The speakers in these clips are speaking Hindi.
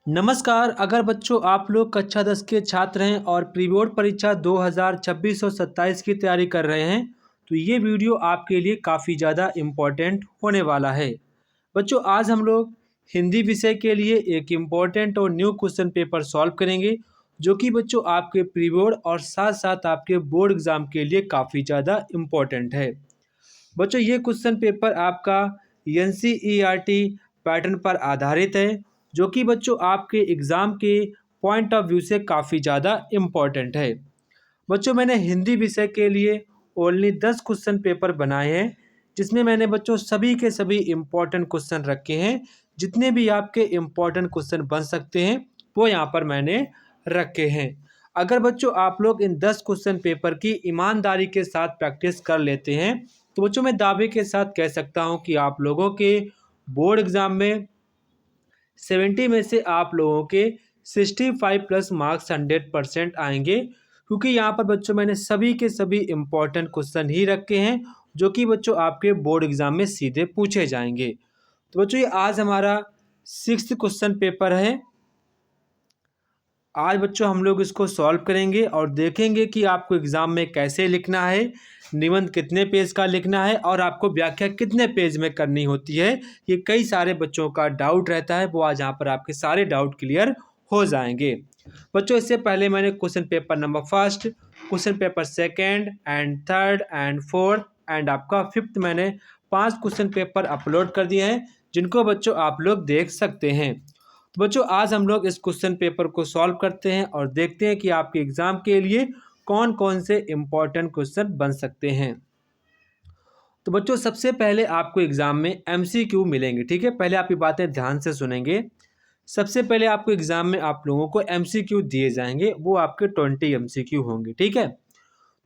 नमस्कार। अगर बच्चों आप लोग कक्षा 10 के छात्र हैं और प्री बोर्ड परीक्षा 2026 और 27 की तैयारी कर रहे हैं तो ये वीडियो आपके लिए काफ़ी ज़्यादा इम्पोर्टेंट होने वाला है। बच्चों आज हम लोग हिंदी विषय के लिए एक इम्पोर्टेंट और न्यू क्वेश्चन पेपर सॉल्व करेंगे जो कि बच्चों आपके प्री बोर्ड और साथ साथ आपके बोर्ड एग्ज़ाम के लिए काफ़ी ज़्यादा इम्पोर्टेंट है। बच्चों ये क्वेश्चन पेपर आपका एनसीईआरटी पैटर्न पर आधारित है जो कि बच्चों आपके एग्ज़ाम के पॉइंट ऑफ व्यू से काफ़ी ज़्यादा इम्पोर्टेंट है। बच्चों मैंने हिंदी विषय के लिए ओनली 10 क्वेश्चन पेपर बनाए हैं जिसमें मैंने बच्चों सभी के सभी इम्पोर्टेंट क्वेश्चन रखे हैं। जितने भी आपके इम्पोर्टेंट क्वेश्चन बन सकते हैं वो यहाँ पर मैंने रखे हैं। अगर बच्चों आप लोग इन 10 क्वेश्चन पेपर की ईमानदारी के साथ प्रैक्टिस कर लेते हैं तो बच्चों मैं दावे के साथ कह सकता हूँ कि आप लोगों के बोर्ड एग्ज़ाम में 70 में से आप लोगों के 65 प्लस मार्क्स 100% आएंगे, क्योंकि यहाँ पर बच्चों मैंने सभी के सभी इम्पोर्टेंट क्वेश्चन ही रखे हैं जो कि बच्चों आपके बोर्ड एग्ज़ाम में सीधे पूछे जाएंगे। तो बच्चों ये आज हमारा 6th क्वेश्चन पेपर है। आज बच्चों हम लोग इसको सॉल्व करेंगे और देखेंगे कि आपको एग्ज़ाम में कैसे लिखना है, निबंध कितने पेज का लिखना है और आपको व्याख्या कितने पेज में करनी होती है। ये कई सारे बच्चों का डाउट रहता है, वो आज यहाँ पर आपके सारे डाउट क्लियर हो जाएंगे। बच्चों इससे पहले मैंने question paper number first, question paper second and third and fourth and आपका फिफ्थ मैंने 5 क्वेश्चन पेपर अपलोड कर दिए हैं जिनको बच्चों आप लोग देख सकते हैं। तो बच्चों आज हम लोग इस क्वेश्चन पेपर को सॉल्व करते हैं और देखते हैं कि आपके एग्ज़ाम के लिए कौन कौन से इम्पोर्टेंट क्वेश्चन बन सकते हैं। तो बच्चों सबसे पहले आपको एग्ज़ाम में एमसीक्यू मिलेंगे, ठीक है। पहले आप ये बातें ध्यान से सुनेंगे। सबसे पहले आपको एग्ज़ाम में आप लोगों को एमसीक्यू दिए जाएंगे, वो आपके 20 एमसीक्यू होंगे, ठीक है।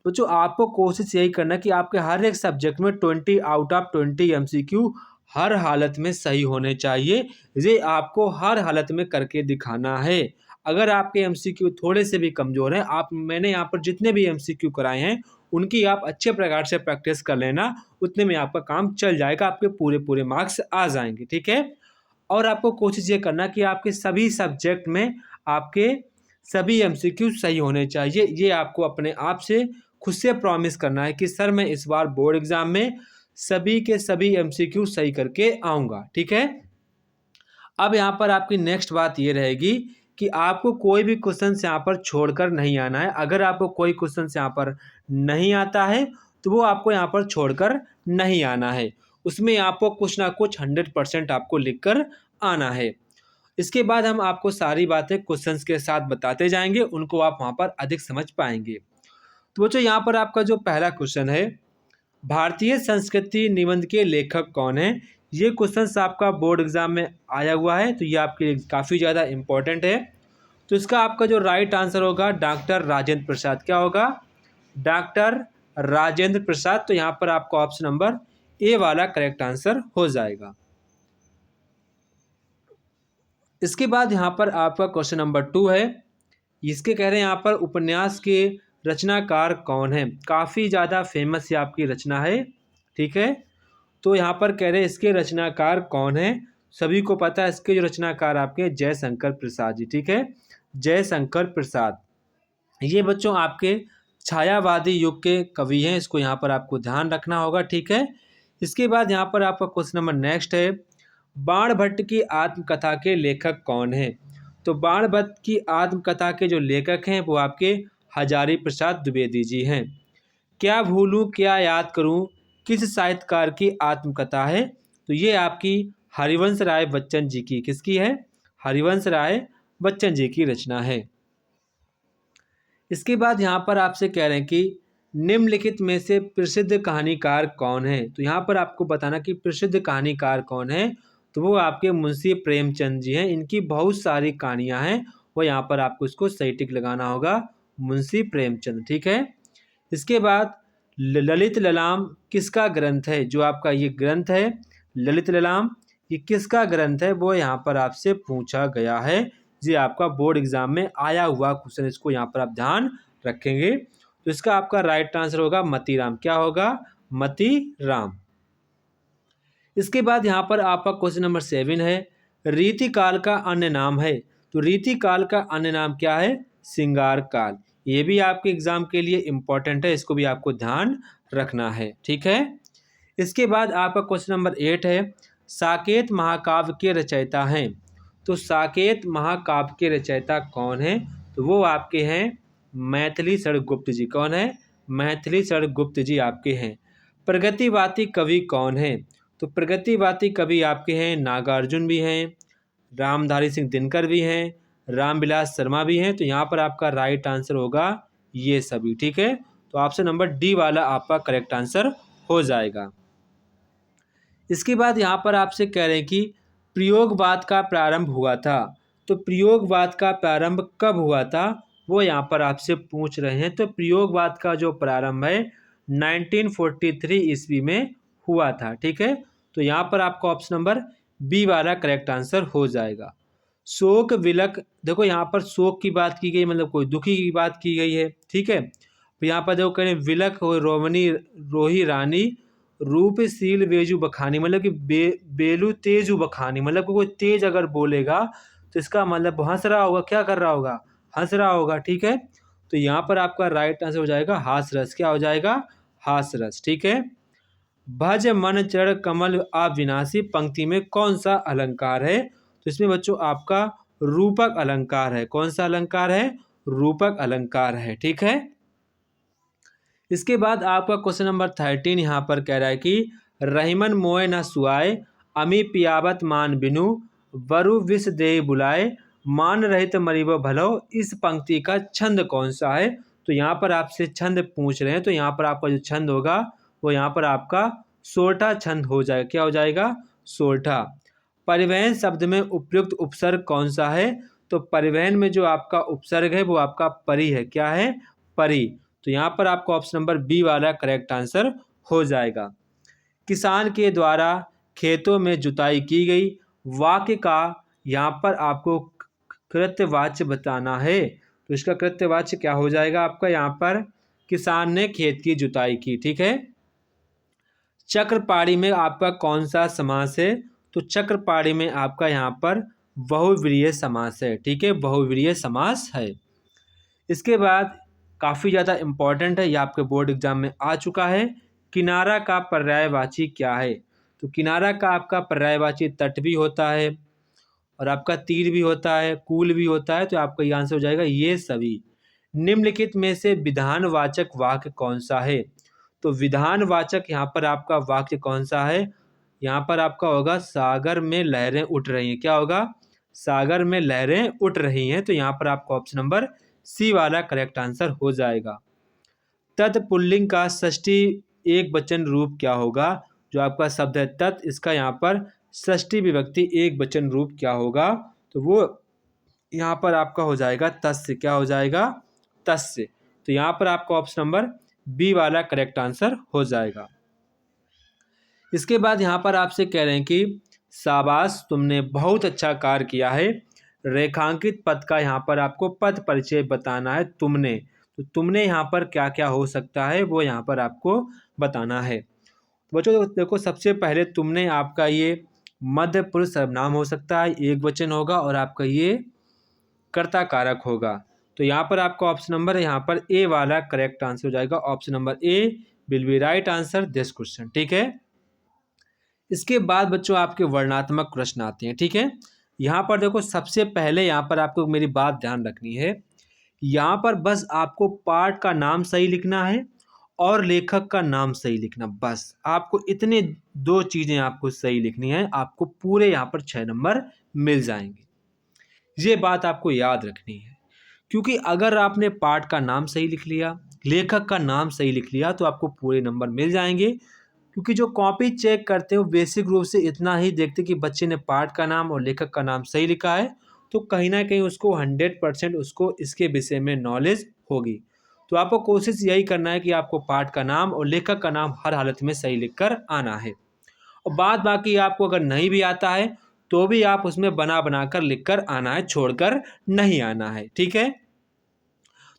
बच्चों आपको कोशिश यही करना कि आपके हर एक सब्जेक्ट में 20 आउट ऑफ 20 एमसीक्यू हर हालत में सही होने चाहिए। ये आपको हर हालत में करके दिखाना है। अगर आपके एमसीक्यू थोड़े से भी कमज़ोर हैं, मैंने यहाँ पर जितने भी एमसीक्यू कराए हैं उनकी आप अच्छे प्रकार से प्रैक्टिस कर लेना, उतने में आपका काम चल जाएगा, आपके पूरे पूरे मार्क्स आ जाएंगे, ठीक है। और आपको कोशिश ये करना कि आपके सभी सब्जेक्ट में आपके सभी एमसीक्यू सही होने चाहिए। ये आपको अपने आप से खुद से प्रॉमिस करना है कि सर मैं इस बार बोर्ड एग्ज़ाम में सभी के सभी एमसीक्यू सही करके आऊँगा, ठीक है। अब यहाँ पर आपकी नेक्स्ट बात ये रहेगी कि आपको कोई भी क्वेश्चन यहाँ पर छोड़कर नहीं आना है। अगर आपको कोई क्वेश्चन यहाँ पर नहीं आता है तो वो आपको यहाँ पर छोड़कर नहीं आना है। उसमें आपको कुछ ना कुछ 100% आपको लिखकर आना है। इसके बाद हम आपको सारी बातें क्वेश्चंस के साथ बताते जाएंगे, उनको आप वहाँ पर अधिक समझ पाएंगे। तो बच्चों यहाँ पर आपका जो पहला क्वेश्चन है, भारतीय संस्कृति निबंध के लेखक कौन है। ये क्वेश्चन आपका बोर्ड एग्जाम में आया हुआ है तो ये आपके लिए काफ़ी ज़्यादा इम्पोर्टेंट है। तो इसका आपका जो राइट आंसर होगा डॉक्टर राजेंद्र प्रसाद। क्या होगा? डॉक्टर राजेंद्र प्रसाद। तो यहाँ पर आपका ऑप्शन नंबर ए वाला करेक्ट आंसर हो जाएगा। इसके बाद यहाँ पर आपका क्वेश्चन नंबर 2 है। इसके कह रहे हैं यहाँ पर उपन्यास के रचनाकार कौन है। काफ़ी ज़्यादा फेमस ये आपकी रचना है, ठीक है। तो यहाँ पर कह रहे हैं इसके रचनाकार कौन है। सभी को पता है इसके जो रचनाकार आपके जयशंकर प्रसाद जी, ठीक है। जयशंकर प्रसाद ये बच्चों आपके छायावादी युग के कवि हैं, इसको यहाँ पर आपको ध्यान रखना होगा, ठीक है। इसके बाद यहाँ पर आपका क्वेश्चन नंबर नेक्स्ट है, बाणभट्ट की आत्मकथा के लेखक कौन है। तो बाणभट्ट की आत्मकथा के जो लेखक हैं वो आपके हजारी प्रसाद द्विवेदी जी हैं। क्या भूलूं क्या याद करूं किस साहित्यकार की आत्मकथा है। तो ये आपकी हरिवंश राय बच्चन जी की, किसकी है? हरिवंश राय बच्चन जी की रचना है। इसके बाद यहाँ पर आपसे कह रहे हैं कि निम्नलिखित में से प्रसिद्ध कहानीकार कौन है। तो यहाँ पर आपको बताना कि प्रसिद्ध कहानीकार कौन है। तो वो आपके मुंशी प्रेमचंद जी हैं। इनकी बहुत सारी कहानियाँ हैं, वो यहाँ पर आपको इसको सही टिक लगाना होगा, मुंशी प्रेमचंद, ठीक है। इसके बाद ललित ललाम किसका ग्रंथ है। जो आपका ये ग्रंथ है ललित ललाम, ये किसका ग्रंथ है वो यहाँ पर आपसे पूछा गया है। ये आपका बोर्ड एग्जाम में आया हुआ क्वेश्चन, इसको यहाँ पर आप ध्यान रखेंगे। तो इसका आपका राइट आंसर होगा मतीराम। क्या होगा? मतीराम। इसके बाद यहाँ पर आपका क्वेश्चन नंबर 7 है, रीतिकाल का अन्य नाम है। तो रीति काल का अन्य नाम क्या है? श्रृंगार काल। ये भी आपके एग्जाम के लिए इम्पोर्टेंट है, इसको भी आपको ध्यान रखना है। ठीक है, इसके बाद आपका क्वेश्चन नंबर 8 है, साकेत महाकाव्य के रचयिता हैं। तो साकेत महाकाव्य के रचयिता कौन है? तो वो आपके हैं मैथिली षड़गुप्त जी। कौन है? मैथिली षड़गुप्त जी आपके हैं। प्रगतिवादी कवि कौन है? तो प्रगतिवादी कवि आपके हैं नागार्जुन भी हैं, रामधारी सिंह दिनकर भी हैं, रामविलास शर्मा भी हैं। तो यहाँ पर आपका राइट आंसर होगा ये सभी। ठीक है, तो ऑप्शन नंबर डी वाला आपका करेक्ट आंसर हो जाएगा। इसके बाद यहाँ पर आपसे कह रहे हैं कि प्रयोगवाद का प्रारंभ हुआ था। तो प्रयोगवाद का प्रारंभ कब हुआ था, वो यहाँ पर आपसे पूछ रहे हैं। तो प्रयोगवाद का जो प्रारंभ है 1943 ईस्वी में हुआ था। ठीक है, तो यहाँ पर आपका ऑप्शन नंबर बी वाला करेक्ट आंसर हो जाएगा। शोक विलक, देखो यहाँ पर शोक की बात की गई, मतलब कोई दुखी की बात की गई है। ठीक है, तो यहाँ पर देखो करें विलक हो रोमनी रोही रानी रूपशील बेजू बखानी, मतलब कि बेलू तेजू बखानी, मतलब कोई तेज अगर बोलेगा तो इसका मतलब हंस रहा होगा, क्या कर रहा होगा? हंस रहा होगा। ठीक है, तो यहाँ पर आपका राइट आंसर हो जाएगा हास रस। क्या हो जाएगा? हास रस। ठीक है, भज मन चढ़ कमल अविनाशी पंक्ति में कौन सा अलंकार है? तो इसमें बच्चों आपका रूपक अलंकार है। कौन सा अलंकार है? रूपक अलंकार है। ठीक है, इसके बाद आपका क्वेश्चन नंबर 13 यहाँ पर कह रहा है कि रहीमन मोए न सुआए अमी पियावत मान बिनु वरु विष दे बुलाए मान रहित मरीब भलो, इस पंक्ति का छंद कौन सा है? तो यहाँ पर आपसे छंद पूछ रहे हैं। तो यहाँ पर आपका जो छंद होगा वो यहाँ पर आपका सोरठा छंद हो जाएगा। क्या हो जाएगा? सोरठा। परिवहन शब्द में उपयुक्त उपसर्ग कौन सा है? तो परिवहन में जो आपका उपसर्ग है वो आपका परि है। क्या है? परि। तो यहाँ पर आपको ऑप्शन नंबर बी वाला करेक्ट आंसर हो जाएगा। किसान के द्वारा खेतों में जुताई की गई, वाक्य का यहाँ पर आपको कृत्यवाच्य बताना है। तो इसका कृत्यवाच्य क्या हो जाएगा आपका? यहाँ पर किसान ने खेत की जुताई की। ठीक है, चक्रपाणी में आपका कौन सा समास है? तो चक्रपाणी में आपका यहाँ पर बहुव्रीहि समास है। ठीक है, बहुव्रीहि समास है। इसके बाद काफ़ी ज़्यादा इम्पॉर्टेंट है, ये आपके बोर्ड एग्जाम में आ चुका है। किनारा का पर्यायवाची क्या है? तो किनारा का आपका पर्यायवाची तट भी होता है और आपका तीर भी होता है, कूल भी होता है। तो आपका ये आंसर हो जाएगा ये सभी। निम्नलिखित में से विधानवाचक वाक्य कौन सा है? तो विधानवाचक यहाँ पर आपका वाक्य कौन सा है? यहाँ पर आपका होगा सागर में लहरें उठ रही हैं। क्या होगा? सागर में लहरें उठ रही हैं। तो यहाँ पर आपका ऑप्शन नंबर सी वाला करेक्ट आंसर हो जाएगा। तत्पुल्लिंग का षष्ठी एक वचन रूप क्या होगा? जो आपका शब्द है तत्, इसका यहाँ पर षष्ठी विभक्ति एक वचन रूप क्या होगा? तो वो यहाँ पर आपका हो जाएगा तस्य। क्या हो जाएगा? तस्य। तो यहाँ पर आपका ऑप्शन नंबर बी वाला करेक्ट आंसर हो जाएगा। इसके बाद यहाँ पर आपसे कह रहे हैं कि शाबाश तुमने बहुत अच्छा कार्य किया है। रेखांकित पद का यहाँ पर आपको पद परिचय बताना है। तुमने, तो तुमने यहाँ पर क्या क्या हो सकता है वो यहाँ पर आपको बताना है। बच्चों देखो, सबसे पहले तुमने आपका ये मध्य पुरुष सर्वनाम हो सकता है, एक वचन होगा, और आपका ये कर्ता कारक होगा। तो यहाँ पर आपका ऑप्शन नंबर यहाँ पर ए वाला करेक्ट आंसर हो जाएगा। Option number A will be right answer this question. ठीक है, इसके बाद बच्चों आपके वर्णात्मक प्रश्न आते हैं। ठीक है, यहाँ पर देखो सबसे पहले यहाँ पर आपको मेरी बात ध्यान रखनी है। यहाँ पर बस आपको पाठ का नाम सही लिखना है और लेखक का नाम सही लिखना, बस आपको इतने दो चीज़ें आपको सही लिखनी है। आपको पूरे यहाँ पर 6 नंबर मिल जाएंगे। ये बात आपको याद रखनी है, क्योंकि अगर आपने पाठ का नाम सही लिख लिया, लेखक का नाम सही लिख लिया, तो आपको पूरे नंबर मिल जाएंगे। क्योंकि जो कॉपी चेक करते हैं वो बेसिक रूप से इतना ही देखते कि बच्चे ने पाठ का नाम और लेखक का नाम सही लिखा है, तो कहीं ना कहीं उसको 100% उसको इसके विषय में नॉलेज होगी। तो आपको कोशिश यही करना है कि आपको पाठ का नाम और लेखक का नाम हर हालत में सही लिखकर आना है। और बाद बाकी आपको अगर नहीं भी आता है तो भी आप उसमें बना कर लिख कर आना है, छोड़कर नहीं आना है। ठीक है,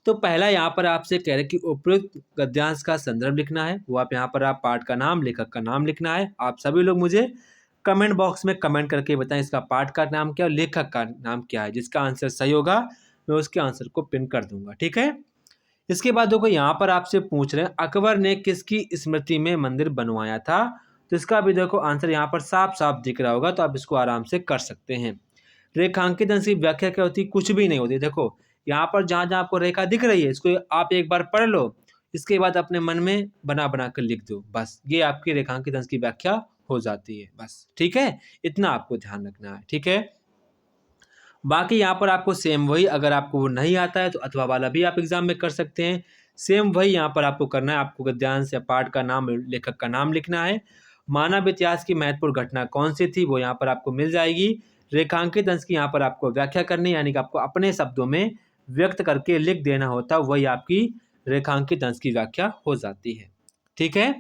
तो पहला यहाँ पर आपसे कह रहे कि उपयुक्त गद्यांश का संदर्भ लिखना है। वो आप यहाँ पर आप पाठ का नाम, लेखक का नाम लिखना है। आप सभी लोग मुझे कमेंट बॉक्स में कमेंट करके बताएं इसका पाठ का नाम क्या है और लेखक का नाम क्या है। जिसका आंसर सही होगा मैं उसके आंसर को पिन कर दूंगा, ठीक है। इसके बाद देखो यहाँ पर आपसे पूछ रहे हैं अकबर ने किसकी स्मृति में मंदिर बनवाया था। तो इसका भी देखो आंसर यहाँ पर साफ साफ दिख रहा होगा, तो आप इसको आराम से कर सकते हैं। रेखांकित अंश की व्याख्या क्या होती है? कुछ भी नहीं होती। देखो यहाँ पर जहाँ जहाँ आपको रेखा दिख रही है इसको आप एक बार पढ़ लो, इसके बाद अपने मन में बना बना कर लिख दो, बस ये आपकी रेखांकित अंश की व्याख्या हो जाती है बस, ठीक है। इतना आपको ध्यान रखना है, ठीक है। बाकी यहाँ पर आपको सेम वही, अगर आपको वो नहीं आता है तो अथवा वाला भी आप एग्जाम में कर सकते हैं। सेम वही यहाँ पर आपको करना है, आपको गद्यांश या पाठ का नाम, लेखक का नाम लिखना है। मानव इतिहास की महत्वपूर्ण घटना कौन सी थी वो यहाँ पर आपको मिल जाएगी। रेखांकित अंश की यहाँ पर आपको व्याख्या करनी, यानी कि आपको अपने शब्दों में व्यक्त करके लिख देना होता है, वही आपकी रेखांकित अंश की व्याख्या हो जाती है, ठीक है।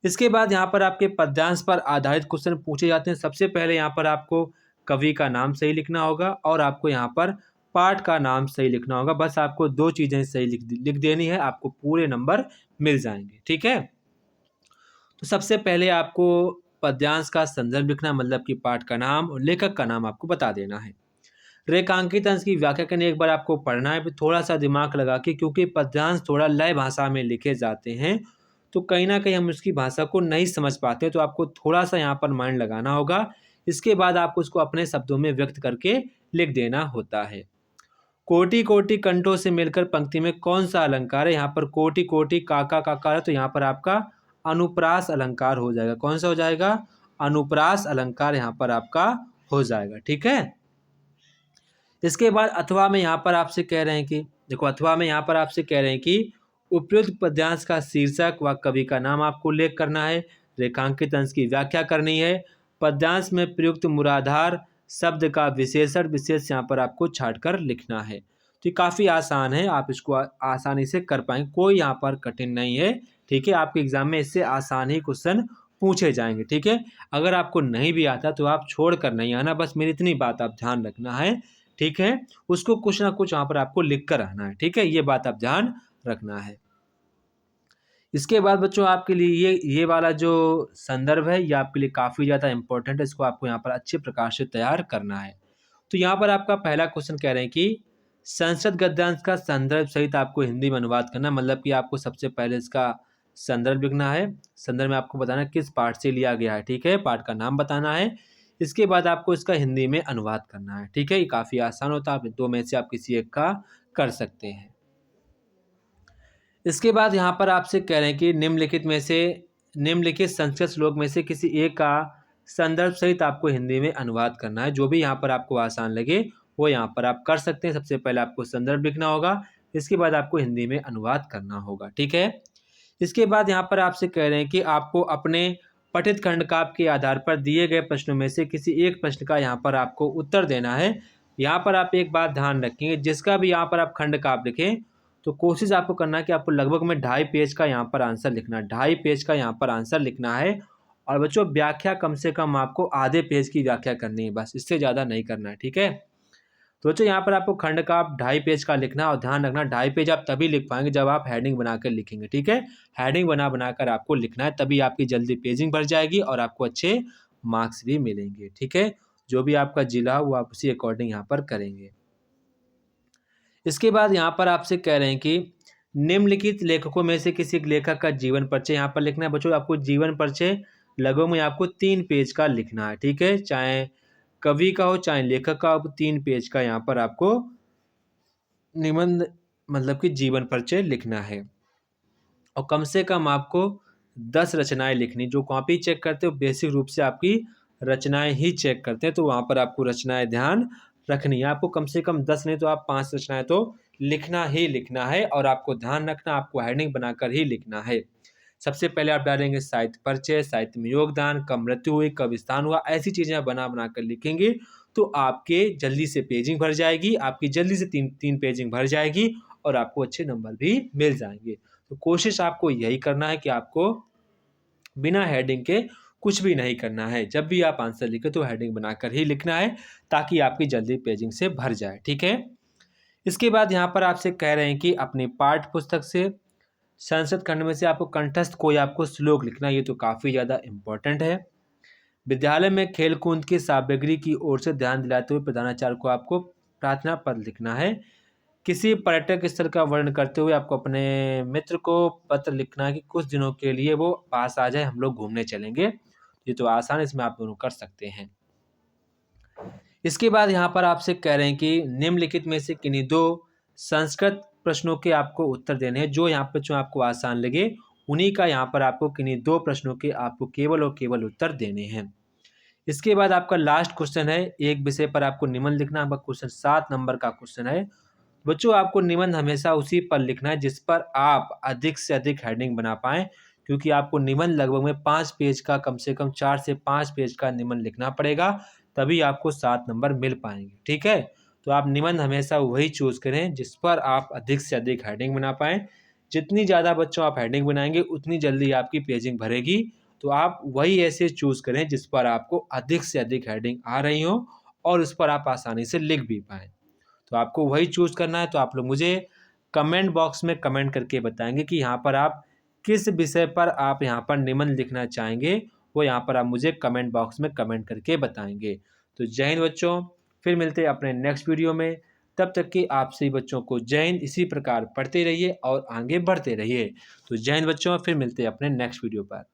इसके बाद यहाँ पर आपके पद्यांश पर आधारित क्वेश्चन पूछे जाते हैं। सबसे पहले यहाँ पर आपको कवि का नाम सही लिखना होगा और आपको यहाँ पर पाठ का नाम सही लिखना होगा। बस आपको दो चीज़ें सही लिख देनी है, आपको पूरे नंबर मिल जाएंगे, ठीक है। तो सबसे पहले आपको पद्यांश का संदर्भ लिखना, मतलब कि पाठ का नाम और लेखक का नाम आपको बता देना है। रेखांकित अंश की व्याख्या करने एक बार आपको पढ़ना है, फिर थोड़ा सा दिमाग लगा के, क्योंकि पद्यांश थोड़ा लय भाषा में लिखे जाते हैं तो कहीं ना कहीं हम उसकी भाषा को नहीं समझ पाते, तो आपको थोड़ा सा यहाँ पर माइंड लगाना होगा। इसके बाद आपको उसको अपने शब्दों में व्यक्त करके लिख देना होता है। कोटि कोटि कंठों से मिलकर पंक्ति में कौन सा अलंकार है? यहाँ पर कोटि कोटि काका काका है, तो यहाँ पर आपका अनुप्रास अलंकार हो जाएगा। कौन सा हो जाएगा? अनुप्रास अलंकार यहाँ पर आपका हो जाएगा, ठीक है। इसके बाद अथवा में यहाँ पर आपसे कह रहे हैं कि देखो, अथवा में यहाँ पर आपसे कह रहे हैं कि उपयुक्त पद्यांश का शीर्षक व कवि का नाम आपको उल्लेख करना है, रेखांकित अंश की व्याख्या करनी है, पद्यांश में प्रयुक्त मूलाधार शब्द का विशेषण विशेष यहाँ पर आपको छाट कर लिखना है। तो ये काफ़ी आसान है, आप इसको आसानी से कर पाएंगे, कोई यहाँ पर कठिन नहीं है, ठीक है। आपके एग्जाम में इससे आसान ही क्वेश्चन पूछे जाएंगे, ठीक है। अगर आपको नहीं भी आता तो आप छोड़ कर नहीं आना, बस मेरी इतनी बात आप ध्यान रखना है, ठीक है। उसको कुछ ना कुछ वहाँ पर आपको लिख कर आना है, ठीक है। ये बात आप ध्यान रखना है। इसके बाद बच्चों आपके लिए ये वाला जो संदर्भ है ये आपके लिए काफ़ी ज़्यादा इंपॉर्टेंट है, इसको आपको यहाँ पर अच्छे प्रकार से तैयार करना है। तो यहाँ पर आपका पहला क्वेश्चन कह रहे हैं कि संस्कृत गद्यांश का संदर्भ सहित आपको हिंदी में अनुवाद करना, मतलब कि आपको सबसे पहले इसका संदर्भ लिखना है। संदर्भ में आपको बताना किस पाठ से लिया गया है, ठीक है, पाठ का नाम बताना है। इसके बाद आपको इसका हिंदी में अनुवाद करना है, ठीक है। ये काफ़ी आसान होता है, आप दो में से आप किसी एक का कर सकते हैं। इसके बाद यहाँ पर आपसे कह रहे हैं कि निम्नलिखित संस्कृत श्लोक में से किसी एक का संदर्भ सहित आपको हिंदी में अनुवाद करना है। जो भी यहाँ पर आपको आसान लगे वो यहाँ पर आप कर सकते हैं। सबसे पहले आपको संदर्भ लिखना होगा, इसके बाद आपको हिंदी में अनुवाद करना होगा, ठीक है। इसके बाद यहाँ पर आपसे कह रहे हैं कि आपको अपने पठित खंडकाव्य के आधार पर दिए गए प्रश्नों में से किसी एक प्रश्न का यहाँ पर आपको उत्तर देना है। यहाँ पर आप एक बात ध्यान रखेंगे, जिसका भी यहाँ पर आप खंडकाव्य लिखें तो कोशिश आपको करना है कि आपको लगभग में 2.5 पेज का यहाँ पर आंसर लिखना है, 2.5 पेज का यहाँ पर आंसर लिखना है। और बच्चों व्याख्या कम से कम आपको आधे पेज की व्याख्या करनी है, बस इससे ज़्यादा नहीं करना है, ठीक है। तो बच्चों यहाँ पर आपको खंड का 2.5 पेज का लिखना है, और ध्यान रखना 2.5 पेज आप तभी लिख पाएंगे जब आप हेडिंग बनाकर लिखेंगे, ठीक है। हेडिंग बनाकर आपको लिखना है, तभी आपकी जल्दी पेजिंग भर जाएगी और आपको अच्छे मार्क्स भी मिलेंगे, ठीक है। जो भी आपका जिला वो आप उसी अकॉर्डिंग यहाँ पर करेंगे। इसके बाद यहाँ पर आपसे कह रहे हैं कि निम्नलिखित लेखकों में से किसी एक लेखक का जीवन परिचय यहाँ पर लिखना है। बच्चों आपको जीवन परिचय लगभग में आपको 3 पेज का लिखना है, ठीक है। चाहे कवि का हो चाहे लेखक का हो, 3 पेज का यहाँ पर आपको निबंध मतलब कि जीवन परिचय लिखना है। और कम से कम आपको 10 रचनाएं लिखनी। जो कॉपी चेक करते हो बेसिक रूप से आपकी रचनाएं ही चेक करते हैं, तो वहाँ पर आपको रचनाएं ध्यान रखनी है। आपको कम से कम 10 नहीं तो आप 5 रचनाएं तो लिखना ही लिखना है, और आपको ध्यान रखना आपको हेडिंग बनाकर ही लिखना है। सबसे पहले आप डालेंगे साहित्य परिचय, साहित्य में योगदान, कब मृत्यु हुई, कब स्थान हुआ, ऐसी चीज़ें बना कर लिखेंगे तो आपके जल्दी से पेजिंग भर जाएगी, आपकी जल्दी से तीन पेजिंग भर जाएगी और आपको अच्छे नंबर भी मिल जाएंगे। तो कोशिश आपको यही करना है कि आपको बिना हेडिंग के कुछ भी नहीं करना है। जब भी आप आंसर लिखें तो हेडिंग बनाकर ही लिखना है, ताकि आपकी जल्दी पेजिंग से भर जाए, ठीक है। इसके बाद यहाँ पर आपसे कह रहे हैं कि अपनी पाठ्य पुस्तक से संस्कृत खंड में से आपको कंठस्थ कोई आपको श्लोक लिखना है। ये तो काफ़ी ज़्यादा इम्पोर्टेंट है। विद्यालय में खेल कूद की सामग्री की ओर से ध्यान दिलाते हुए प्रधानाचार्य को आपको प्रार्थना पत्र लिखना है। किसी पर्यटक स्थल का वर्णन करते हुए आपको अपने मित्र को पत्र लिखना है कि कुछ दिनों के लिए वो पास आ जाए, हम लोग घूमने चलेंगे। ये तो आसान है, इसमें आप दोनों कर सकते हैं। इसके बाद यहाँ पर आपसे कह रहे हैं कि निम्नलिखित में से किन्हीं दो संस्कृत प्रश्नों के आपको उत्तर देने हैं। जो यहाँ पर जो आपको आसान लगे उन्हीं का यहाँ पर आपको किन्हीं दो प्रश्नों के आपको केवल और केवल उत्तर देने हैं। इसके बाद आपका लास्ट क्वेश्चन है, एक विषय पर आपको निबंध लिखना है। आपका क्वेश्चन 7 नंबर का क्वेश्चन है। बच्चों आपको निबंध हमेशा उसी पर लिखना है जिस पर आप अधिक से अधिक हेडिंग बना पाएँ, क्योंकि आपको निबंध लगभग में 5 पेज का, कम से कम 4 से 5 पेज का निबंध लिखना पड़ेगा, तभी आपको 7 नंबर मिल पाएंगे। ठीक है, तो आप निबंध हमेशा वही चूज़ करें जिस पर आप अधिक से अधिक हेडिंग बना पाएँ। जितनी ज़्यादा बच्चों आप हेडिंग बनाएंगे उतनी जल्दी आपकी पेजिंग भरेगी। तो आप वही ऐसे चूज़ करें जिस पर आपको अधिक से अधिक हेडिंग आ रही हो और उस पर आप आसानी से लिख भी पाएँ। तो आपको वही चूज़ करना है। तो आप लोग मुझे कमेंट बॉक्स में कमेंट करके बताएंगे कि यहाँ पर आप किस विषय पर आप यहाँ पर निबंध लिखना चाहेंगे, वो यहाँ पर आप मुझे कमेंट बॉक्स में कमेंट करके बताएंगे। तो जय हिंद बच्चों, फिर मिलते हैं अपने नेक्स्ट वीडियो में। तब तक कि आप सभी बच्चों को जय हिंद। इसी प्रकार पढ़ते रहिए और आगे बढ़ते रहिए। तो जय हिंद बच्चों, फिर मिलते हैं अपने नेक्स्ट वीडियो पर।